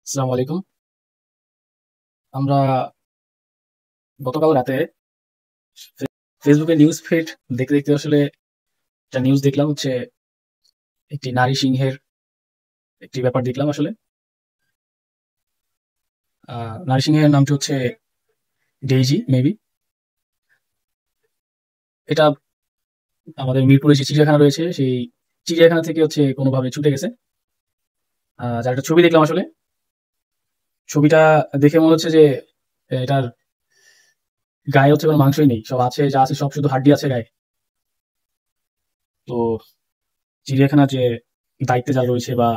আসসালামু আলাইকুম। আমরা গতকাল রাতে ফেসবুকে নিউজ ফিড দেখতে দেখতে আসলে একটা নিউজ দেখলাম, হচ্ছে একটি নারী সিংহের একটি ব্যাপার দেখলাম আসলে। নারী সিংহের নামটি হচ্ছে ডেইজি মেবি। এটা আমাদের মিরপুরে যে চিড়িয়াখানা রয়েছে, সেই চিড়িয়াখানা থেকে হচ্ছে কোনোভাবে ছুটে গেছে। যার একটা ছবি দেখলাম আসলে। ছবিটা দেখে মনে হচ্ছে যে এটার গায়ে হচ্ছে কোনো মাংসই নেই, সব আছে, যা আছে সব শুধু হাড্ডি আছে গায়ে। তো চিড়িয়াখানার যে দায়িত্বে যারা রয়েছে বা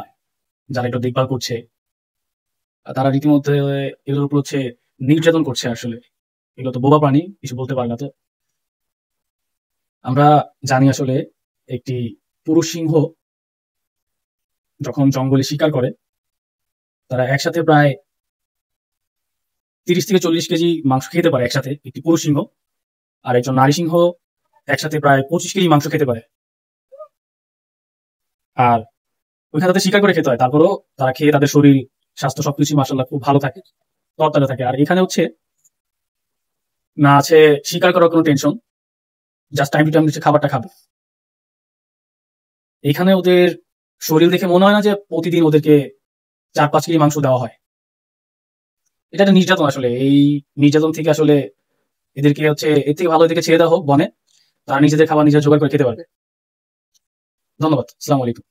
যারা এটা দেখভাল করছে, তারা রীতিমধ্যে এগুলোর উপর হচ্ছে নির্যাতন করছে আসলে। এগুলো তো বোবা প্রাণী, কিছু বলতে পারে না। তো আমরা জানি আসলে একটি পুরুষ সিংহ যখন জঙ্গলে শিকার করে, তারা একসাথে প্রায় 30 থেকে 40 কেজি মাংস খেতে পারে একসাথে, একটি পুরুষ সিংহ। আর একজন নারী সিংহ একসাথে প্রায় 25 কেজি মাংস খেতে পারে। আর ওইখানে তাদের শিকার করে খেতে হয়, তারপরেও তারা খেয়ে তাদের শরীর স্বাস্থ্য সবকিছু মাসাল্লাহ খুব ভালো থাকে, তরতাজা থাকে। আর এখানে হচ্ছে না আছে শিকার করার কোনো tension, just time to time হচ্ছে খাবারটা খাবে। এখানে ওদের শরীর দেখে মনে হয় না যে প্রতিদিন ওদেরকে 4-5 কেজি মাংস দেওয়া হয়। এটা একটা নির্যাতন আসলে। এই নির্যাতন থেকে আসলে এদেরকে হচ্ছে, এর থেকে ভালো এদেরকে ছেড়ে দেওয়া হোক বনে, তারা নিজেদের খাবার নিজেরা জোগাড় করে খেতে পারবে। ধন্যবাদ। আসসালামু আলাইকুম।